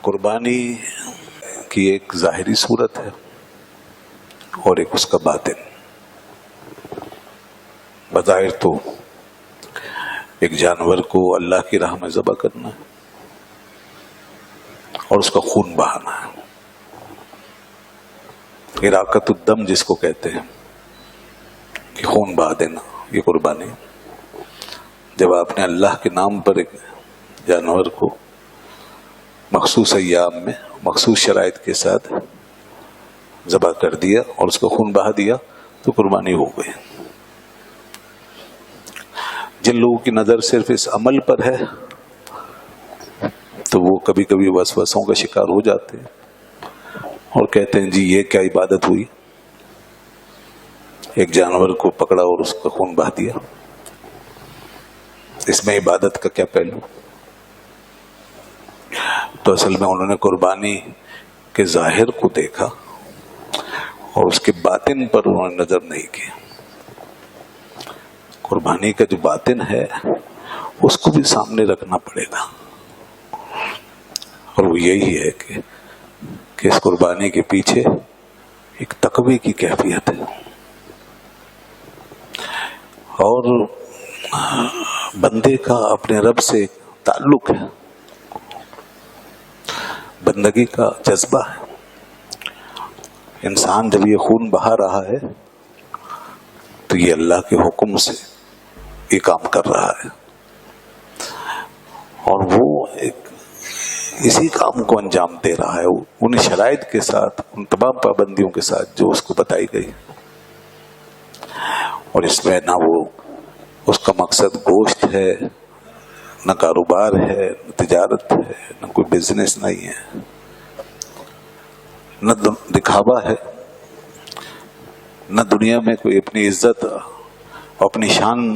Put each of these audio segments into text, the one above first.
قربانی کی ایک ظاہری صورت ہے اور ایک اس کا باطن. بظاہر تو ایک جانور کو اللہ کی راہ میں ذبح کرنا ہے اور اس کا خون بہانا ہے. اراقۃ الدم جس کو کہتے ہیں کہ خون بہا دینا، یہ قربانی. جب آپ نے اللہ کے نام پر ایک جانور کو مخصوص ایام میں مخصوص شرائط کے ساتھ ذبح کر دیا اور اس کا خون بہا دیا تو قربانی ہو گئی. جن لوگوں کی نظر صرف اس عمل پر ہے تو وہ کبھی کبھی وسوسوں کا شکار ہو جاتے ہیں اور کہتے ہیں جی یہ کیا عبادت ہوئی، ایک جانور کو پکڑا اور اس کا خون بہا دیا، اس میں عبادت کا کیا پہلو؟ تو اصل میں انہوں نے قربانی کے ظاہر کو دیکھا اور اس کے باطن پر انہوں نے نظر نہیں کی. قربانی کا جو باطن ہے اس کو بھی سامنے رکھنا پڑے گا، اور وہ یہی ہے کہ اس قربانی کے پیچھے ایک تقوی کی کیفیت ہے اور بندے کا اپنے رب سے تعلق ہے، بندگی کا جذبہ ہے. انسان جب یہ خون بہا رہا ہے تو یہ اللہ کے حکم سے یہ کام کر رہا ہے اور وہ اسی کام کو انجام دے رہا ہے ان شرائط کے ساتھ، ان تمام پابندیوں کے ساتھ جو اس کو بتائی گئی. اور اس میں نہ وہ اس کا مقصد گوشت ہے، نہ کاروبار ہے، نہ تجارت ہے، نہ کوئی بزنس نہیں ہے، نہ دکھاوا ہے، نہ دنیا میں کوئی اپنی عزت اور اپنی شان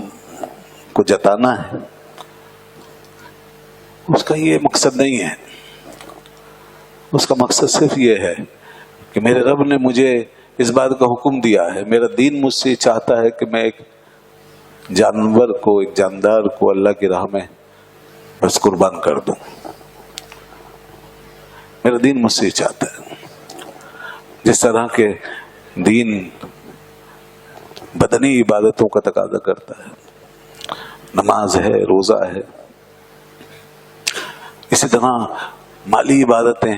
کو جتانا ہے. اس کا یہ مقصد نہیں ہے. اس کا مقصد صرف یہ ہے کہ میرے رب نے مجھے اس بات کا حکم دیا ہے، میرا دین مجھ سے چاہتا ہے کہ میں ایک جانور کو، ایک جاندار کو اللہ کی راہ میں بس قربان کر دوں. میرا دین مجھ سے چاہتا ہے. جس طرح کے دین بدنی عبادتوں کا تقاضا کرتا ہے، نماز ہے، روزہ ہے، اسی طرح مالی عبادتیں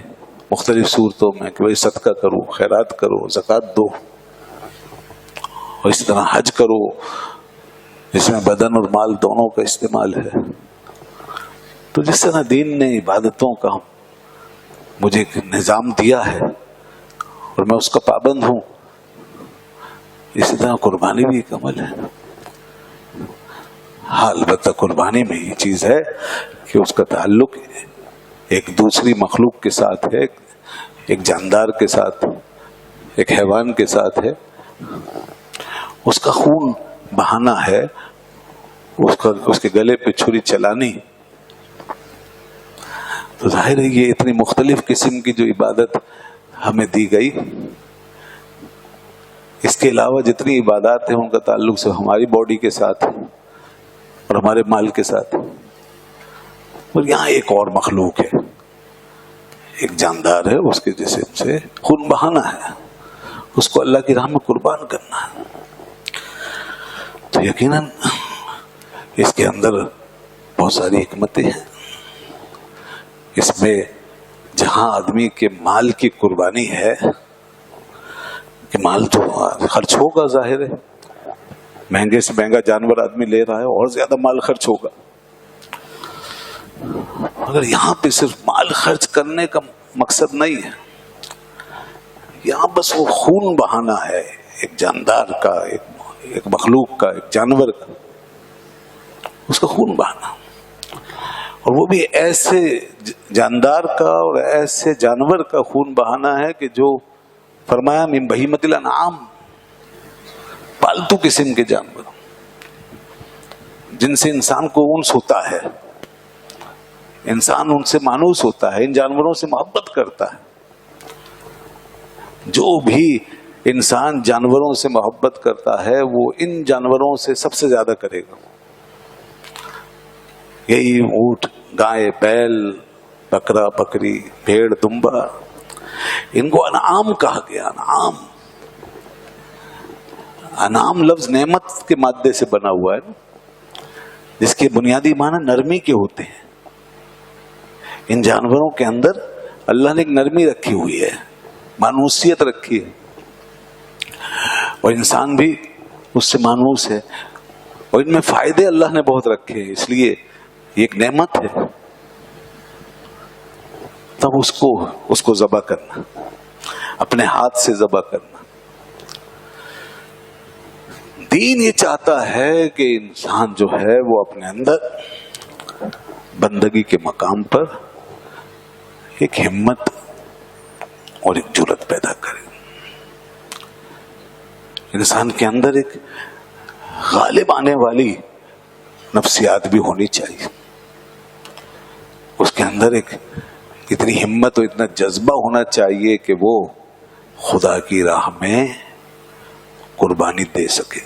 مختلف صورتوں میں کہ بھائی صدقہ کرو، خیرات کرو، زکوٰۃ دو، اور اسی طرح حج کرو جس میں بدن اور مال دونوں کا استعمال ہے. تو جس طرح دین نے عبادتوں کا مجھے ایک نظام دیا ہے اور میں اس کا پابند ہوں، اسی طرح قربانی بھی ایک عمل ہے. ہاں البتہ قربانی میں یہ چیز ہے کہ اس کا تعلق ایک دوسری مخلوق کے ساتھ ہے، ایک جاندار کے ساتھ، ایک حیوان کے ساتھ ہے. اس کا خون بہانا ہے، اس کے گلے پہ چھری چلانی. تو ظاہر ہے یہ اتنی مختلف قسم کی جو عبادت ہمیں دی گئی، اس کے علاوہ جتنی عبادات ہیں ان کا تعلق صرف ہماری باڈی کے ساتھ اور ہمارے مال کے ساتھ. اور یہاں ایک اور مخلوق ہے، ایک جاندار ہے، اس کے جسم سے خون بہانا ہے، اس کو اللہ کی راہ میں قربان کرنا ہے. تو یقیناً اس کے اندر بہت ساری حکمتیں ہیں. اس میں جہاں آدمی کے مال کی قربانی ہے کہ مال تو خرچ ہوگا، ظاہر ہے مہنگے سے مہنگا جانور آدمی لے رہا ہے اور زیادہ مال خرچ ہوگا. مگر یہاں پہ صرف مال خرچ کرنے کا مقصد نہیں ہے، یہاں بس وہ خون بہانا ہے ایک جاندار کا، ایک مخلوق کا، ایک جانور کا، اس کا خون بہانا. اور وہ بھی ایسے جاندار کا اور ایسے جانور کا خون بہانا ہے کہ جو فرمایا من بہیمۃ الانعام، پالتو قسم کے جانور جن سے انسان کو انس ہوتا ہے، انسان ان سے مانوس ہوتا ہے، ان جانوروں سے محبت کرتا ہے. جو بھی انسان جانوروں سے محبت کرتا ہے وہ ان جانوروں سے سب سے زیادہ کرے گا. یہی اونٹ، گائے، بیل بکرا بکری بھیڑ دمبا، ان کو انعام کہا گیا. انعام، انعام لفظ نعمت کے مادے سے بنا ہوا ہے جس کے بنیادی معنی نرمی کے ہوتے ہیں. ان جانوروں کے اندر اللہ نے ایک نرمی رکھی ہوئی ہے، مانوسیت رکھی ہے، اور انسان بھی اس سے مانوس ہے، اور ان میں فائدے اللہ نے بہت رکھے ہیں. اس لیے یہ ایک نعمت ہے. تب اس کو ذبح کرنا، اپنے ہاتھ سے ذبح کرنا. دین یہ چاہتا ہے کہ انسان جو ہے وہ اپنے اندر بندگی کے مقام پر ایک ہمت اور ایک جرأت پیدا کرے. انسان کے اندر ایک غالب آنے والی نفسیات بھی ہونی چاہیے. اس کے اندر ایک اتنی ہمت اور اتنا جذبہ ہونا چاہیے کہ وہ خدا کی راہ میں قربانی دے سکے.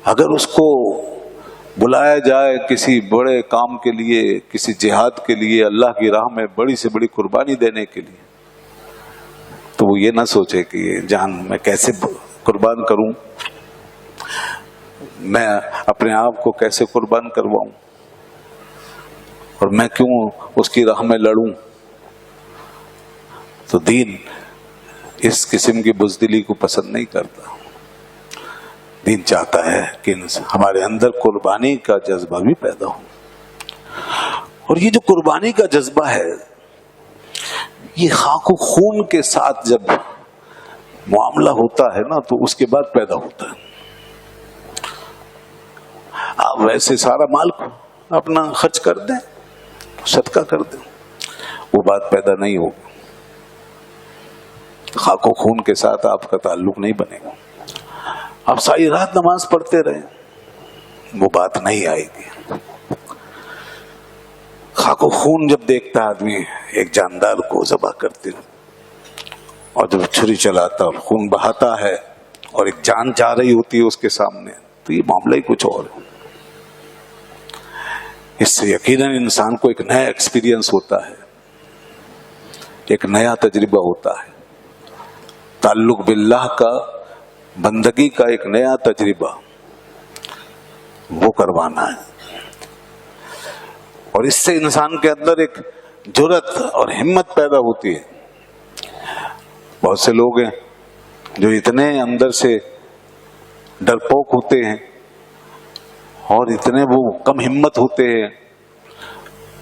اگر اس کو بلایا جائے کسی بڑے کام کے لیے، کسی جہاد کے لیے، اللہ کی راہ میں بڑی سے بڑی قربانی دینے کے لیے، تو وہ یہ نہ سوچے کہ یہ جان میں کیسے قربان کروں، میں اپنے آپ کو کیسے قربان کرواؤں، اور میں کیوں اس کی راہ میں لڑوں. تو دین اس قسم کی بزدلی کو پسند نہیں کرتا. دین چاہتا ہے کہ ہمارے اندر قربانی کا جذبہ بھی پیدا ہو. اور یہ جو قربانی کا جذبہ ہے، یہ خاک و خون کے ساتھ جب معاملہ ہوتا ہے نا تو اس کے بعد پیدا ہوتا ہے. آپ ویسے سارا مال اپنا خرچ کر دیں، صدقہ کر دیں، وہ بات پیدا نہیں ہوگی. خاک و خون کے ساتھ آپ کا تعلق نہیں بنے گا. آپ ساری رات نماز پڑھتے رہیں، وہ بات نہیں آئے گی. خاک و خون جب دیکھتا آدمی ایک جاندار کو ذبح کرتے اور جب چھری چلاتا اور خون بہاتا ہے اور ایک جان جا رہی ہوتی ہے اس کے سامنے، تو یہ معاملہ ہی کچھ اور ہے. اس سے یقیناً انسان کو ایک نیا ایکسپیرینس ہوتا ہے، ایک نیا تجربہ ہوتا ہے. تعلق باللہ کا، بندگی کا ایک نیا تجربہ وہ کروانا ہے. اور اس سے انسان کے اندر ایک جرأت اور ہمت پیدا ہوتی ہے. بہت سے لوگ ہیں جو اتنے اندر سے ڈرپوک ہوتے ہیں اور اتنے وہ کم ہمت ہوتے ہیں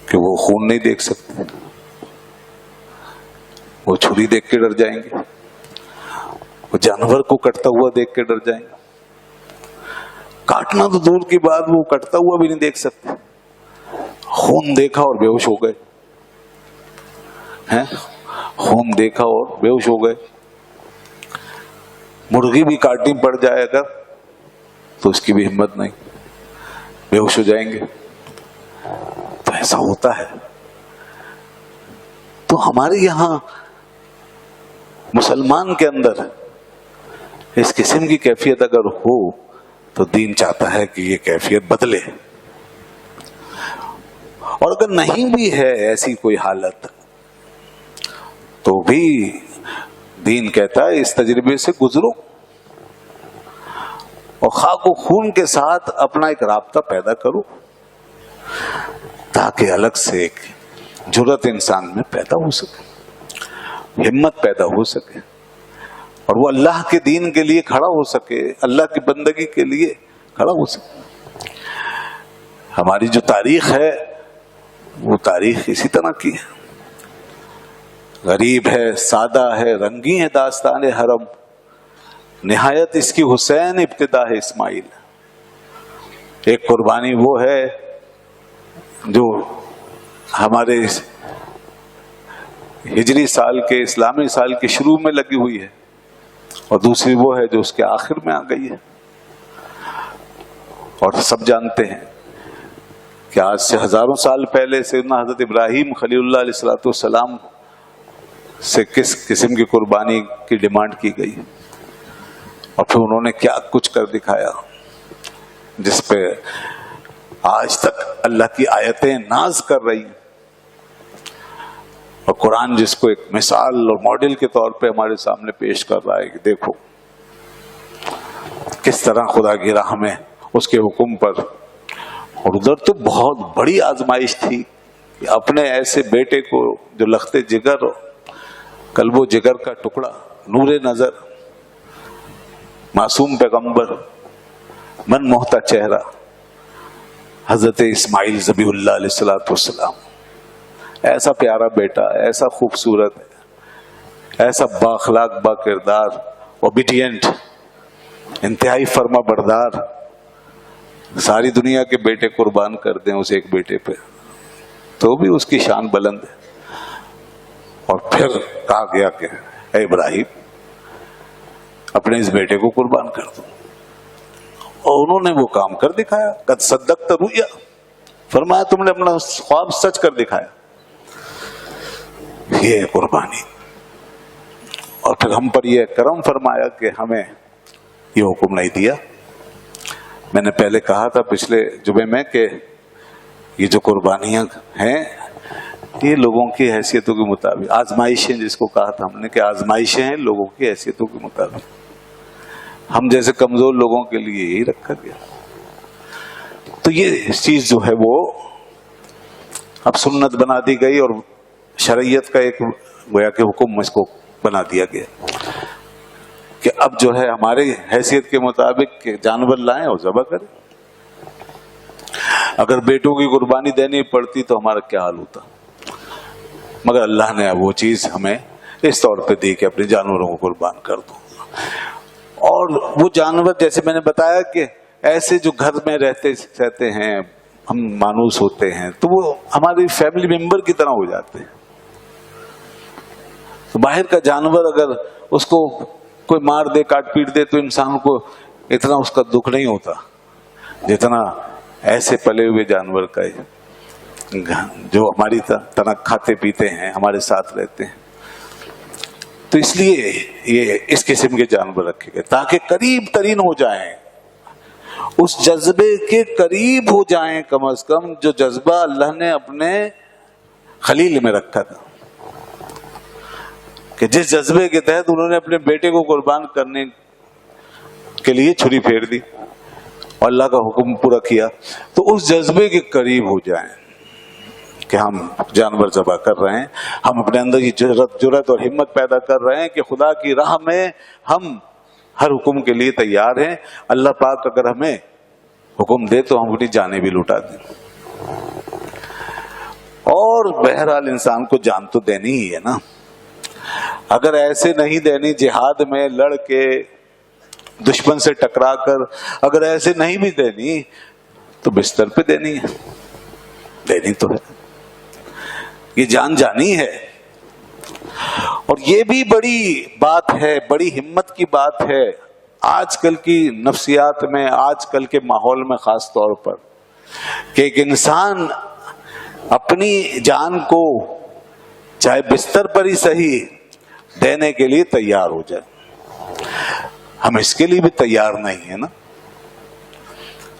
کہ وہ خون نہیں دیکھ سکتے. وہ چھری دیکھ کے ڈر جائیں گے، وہ جانور کو کٹتا ہوا دیکھ کے ڈر جائیں گے. کاٹنا تو دور کی بات، وہ کٹتا ہوا بھی نہیں دیکھ سکتے. خون دیکھا اور بے ہوش ہو گئے ہیں، خون دیکھا اور بے ہوش ہو گئے. مرغی بھی کاٹنی پڑ جائے اگر تو اس کی بھی ہمت نہیں، بے ہوش ہو جائیں گے. تو ایسا ہوتا ہے. تو ہمارے یہاں مسلمان کے اندر اس قسم کی کیفیت اگر ہو تو دین چاہتا ہے کہ یہ کیفیت بدلے. اور اگر نہیں بھی ہے ایسی کوئی حالت تو بھی دین کہتا ہے اس تجربے سے گزرو اور خاک و خون کے ساتھ اپنا ایک رابطہ پیدا کرو، تاکہ الگ سے ایک جرأت انسان میں پیدا ہو سکے، ہمت پیدا ہو سکے، اور وہ اللہ کے دین کے لیے کھڑا ہو سکے، اللہ کی بندگی کے لیے کھڑا ہو سکے. ہماری جو تاریخ ہے وہ تاریخ اسی طرح کی ہے. غریب ہے، سادہ ہے، رنگی ہے داستان حرم، نہایت اس کی حسین، ابتدا ہے اسماعیل. ایک قربانی وہ ہے جو ہمارے ہجری سال کے، اسلامی سال کے شروع میں لگی ہوئی ہے، اور دوسری وہ ہے جو اس کے آخر میں آ گئی ہے. اور سب جانتے ہیں کہ آج سے ہزاروں سال پہلے سیدنا حضرت ابراہیم خلیل اللہ علیہ الصلوۃ والسلام سے کس قسم کی قربانی کی ڈیمانڈ کی گئی، اور پھر انہوں نے کیا کچھ کر دکھایا جس پہ آج تک اللہ کی آیتیں ناز کر رہی ہیں، اور قرآن جس کو ایک مثال اور ماڈل کے طور پہ ہمارے سامنے پیش کر رہا ہے کہ دیکھو کس طرح خدا کی راہ میں اس کے حکم پر. اور ادھر تو بہت بڑی آزمائش تھی کہ اپنے ایسے بیٹے کو جو لخت جگر، قلب و جگر کا ٹکڑا، نور نظر، معصوم پیغمبر، من موہتا چہرہ حضرت اسماعیل ذبیح اللہ علیہ الصلوۃ والسلام، ایسا پیارا بیٹا، ایسا خوبصورت، ایسا بااخلاق، با کردار، اوبیڈینٹ، انتہائی فرما بردار، ساری دنیا کے بیٹے قربان کر دیں اس ایک بیٹے پہ تو بھی اس کی شان بلند ہے. اور پھر کہا گیا کہ اے ابراہیم اپنے اس بیٹے کو قربان کر دو، اور انہوں نے وہ کام کر دکھایا. قد صدقت رؤیا، فرمایا تم نے اپنا خواب سچ کر دکھایا. یہ ہے قربانی. اور پھر ہم پر یہ کرم فرمایا کہ ہمیں یہ حکم نہیں دیا. میں نے پہلے کہا تھا پچھلے جمعے میں کہ یہ جو قربانیاں ہیں یہ لوگوں کی حیثیتوں کے مطابق، آزمائشیں جس کو کہا تھا ہم نے کہ آزمائشیں ہیں لوگوں کی حیثیتوں کے مطابق. ہم جیسے کمزور لوگوں کے لیے یہی رکھا گیا. تو یہ چیز جو ہے وہ اب سنت بنا دی گئی اور شرعیت کا ایک گویا کہ حکم اس کو بنا دیا گیا کہ اب جو ہے ہماری حیثیت کے مطابق جانور لائیں اور ذبح کریں. اگر بیٹوں کی قربانی دینی پڑتی تو ہمارا کیا حال ہوتا، مگر اللہ نے وہ چیز ہمیں اس طور پہ دی کہ اپنے جانوروں کو قربان کر دو. اور وہ جانور جیسے میں نے بتایا کہ ایسے جو گھر میں رہتے ہیں، ہم مانوس ہوتے ہیں تو وہ ہماری فیملی ممبر کی طرح ہو جاتے ہیں. تو باہر کا جانور اگر اس کو کوئی مار دے، کاٹ پیٹ دے تو انسان کو اتنا اس کا دکھ نہیں ہوتا جتنا ایسے پلے ہوئے جانور کا جو ہماری طرح کھاتے پیتے ہیں، ہمارے ساتھ رہتے ہیں. تو اس لیے یہ اس قسم کے جانور رکھے گئے تاکہ قریب ترین ہو جائیں، اس جذبے کے قریب ہو جائیں، کم از کم جو جذبہ اللہ نے اپنے خلیل میں رکھا تھا، کہ جس جذبے کے تحت انہوں نے اپنے بیٹے کو قربان کرنے کے لیے چھری پھیر دی اور اللہ کا حکم پورا کیا، تو اس جذبے کے قریب ہو جائیں کہ ہم جانور ذبح کر رہے ہیں، ہم اپنے اندر یہ جرأت اور ہمت پیدا کر رہے ہیں کہ خدا کی راہ میں ہم ہر حکم کے لیے تیار ہیں. اللہ پاک اگر ہمیں حکم دے تو ہم اپنی جانیں بھی لوٹا دیں. اور بہرحال انسان کو جان تو دینی ہی ہے نا. اگر ایسے نہیں دینی جہاد میں لڑ کے دشمن سے ٹکرا کر، اگر ایسے نہیں بھی دینی تو بستر پہ دینی ہے، دینی تو ہے، یہ جان جانی ہے. اور یہ بھی بڑی بات ہے، بڑی ہمت کی بات ہے آج کل کی نفسیات میں، آج کل کے ماحول میں خاص طور پر، کہ ایک انسان اپنی جان کو چاہے بستر پر ہی صحیح دینے کے لیے تیار ہو جائے. ہم اس کے لیے بھی تیار نہیں ہے نا.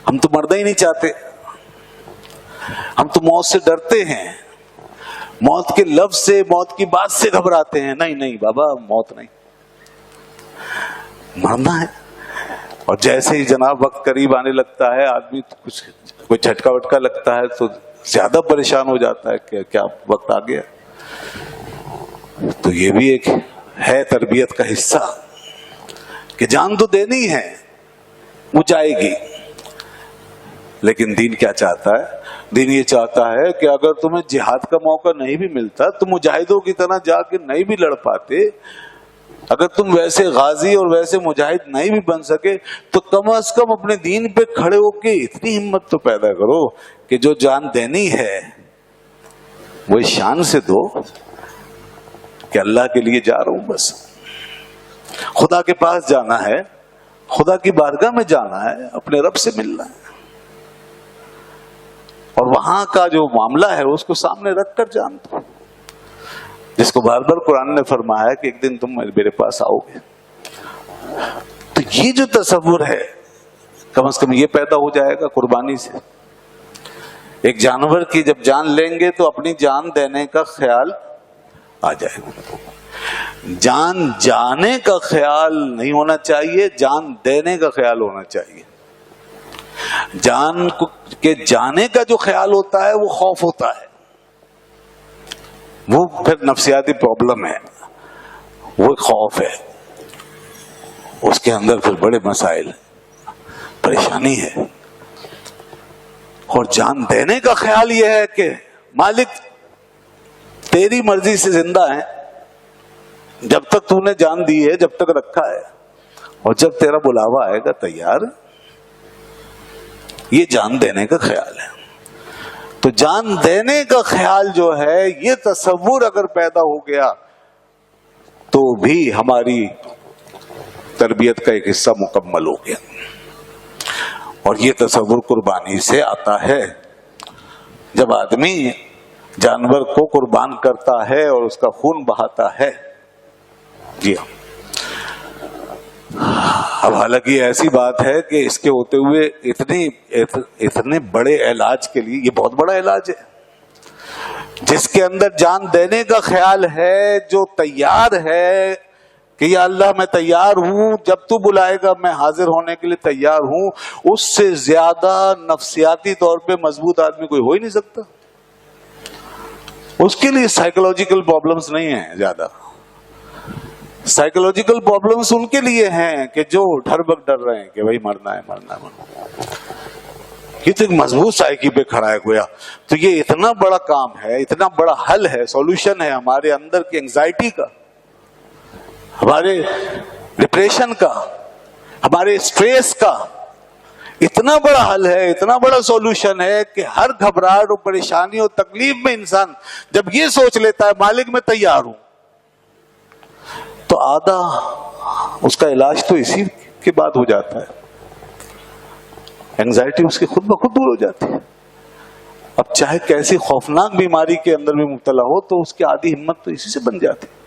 ہم تو مرنا ہی نہیں چاہتے، ہم تو موت سے ڈرتے ہیں، موت کے لفظ سے، موت کی بات سے گھبراتے ہیں. نہیں نہیں بابا، موت نہیں، مرنا ہے. اور جیسے ہی جناب وقت قریب آنے لگتا ہے، آدمی کچھ کوئی جھٹکا وٹکا لگتا ہے تو زیادہ پریشان ہو جاتا ہے کہ کیا وقت آ گیا. تو یہ بھی ایک ہے تربیت کا حصہ کہ جان تو دینی ہے، وہ جائے گی. لیکن دین کیا چاہتا ہے؟ دین یہ چاہتا ہے کہ اگر تمہیں جہاد کا موقع نہیں بھی ملتا، تم مجاہدوں کی طرح جا کے نہیں بھی لڑ پاتے، اگر تم ویسے غازی اور ویسے مجاہد نہیں بھی بن سکے، تو کم از کم اپنے دین پہ کھڑے ہو کے اتنی ہمت تو پیدا کرو کہ جو جان دینی ہے وہ اس شان سے دو کہ اللہ کے لیے جا رہا ہوں، بس خدا کے پاس جانا ہے، خدا کی بارگاہ میں جانا ہے، اپنے رب سے ملنا ہے، اور وہاں کا جو معاملہ ہے اس کو سامنے رکھ کر جان دو. جس کو بار بار قرآن نے فرمایا کہ ایک دن تم میرے پاس آؤ گے. تو یہ جو تصور ہے کم از کم یہ پیدا ہو جائے گا قربانی سے ایک جانور کی جب جان لیں گے تو اپنی جان دینے کا خیال آ جائے گا. جان جانے کا خیال نہیں ہونا چاہیے، جان دینے کا خیال ہونا چاہیے. جان کے جانے کا جو خیال ہوتا ہے وہ خوف ہوتا ہے، وہ پھر نفسیاتی پرابلم ہے، وہ خوف ہے، اس کے اندر پھر بڑے مسائل پریشانی ہے. اور جان دینے کا خیال یہ ہے کہ مالک تیری مرضی سے زندہ ہے، جب تک تو نے جان دی ہے، جب تک رکھا ہے، اور جب تیرا بلاوا آئے گا تیار. یہ جان دینے کا خیال ہے. تو جان دینے کا خیال جو ہے، یہ تصور اگر پیدا ہو گیا تو بھی ہماری تربیت کا ایک حصہ مکمل ہو گیا. اور یہ تصور قربانی سے آتا ہے. جب آدمی جانور کو قربان کرتا ہے اور اس کا خون بہاتا ہے. جی ہاں، اب حالانکہ ایسی بات ہے کہ اس کے ہوتے ہوئے اتنے بڑے علاج کے لیے، یہ بہت بڑا علاج ہے، جس کے اندر جان دینے کا خیال ہے، جو تیار ہے کہ یا اللہ میں تیار ہوں، جب تو بلائے گا میں حاضر ہونے کے لیے تیار ہوں. اس سے زیادہ نفسیاتی طور پہ مضبوط آدمی کوئی ہو ہی نہیں سکتا. اس کے لیے سائیکولوجیکل پرابلمز نہیں ہیں زیادہ. سائیکولوجیکل پرابلمز ان کے لیے ہیں کہ جو ڈر بک ڈر رہے ہیں کہ بھائی مرنا ہے مرنا ہے. یہ تو ایک مضبوط سائیکی پہ کھڑا ہے گویا. تو یہ اتنا بڑا کام ہے، اتنا بڑا حل ہے، سولوشن ہے ہمارے اندر کی انگزائٹی کا، ہمارے ڈپریشن کا، ہمارے اسٹریس کا. اتنا بڑا حل ہے، اتنا بڑا سولوشن ہے کہ ہر گھبراہٹ اور پریشانی اور تکلیف میں انسان جب یہ سوچ لیتا ہے مالک میں تیار ہوں، تو آدھا اس کا علاج تو اسی کے بعد ہو جاتا ہے. اینگزائٹی اس کی خود بخود دور ہو جاتی ہے. اب چاہے کیسی خوفناک بیماری کے اندر بھی مبتلا ہو تو اس کی آدھی ہمت تو اسی سے بن جاتی ہے.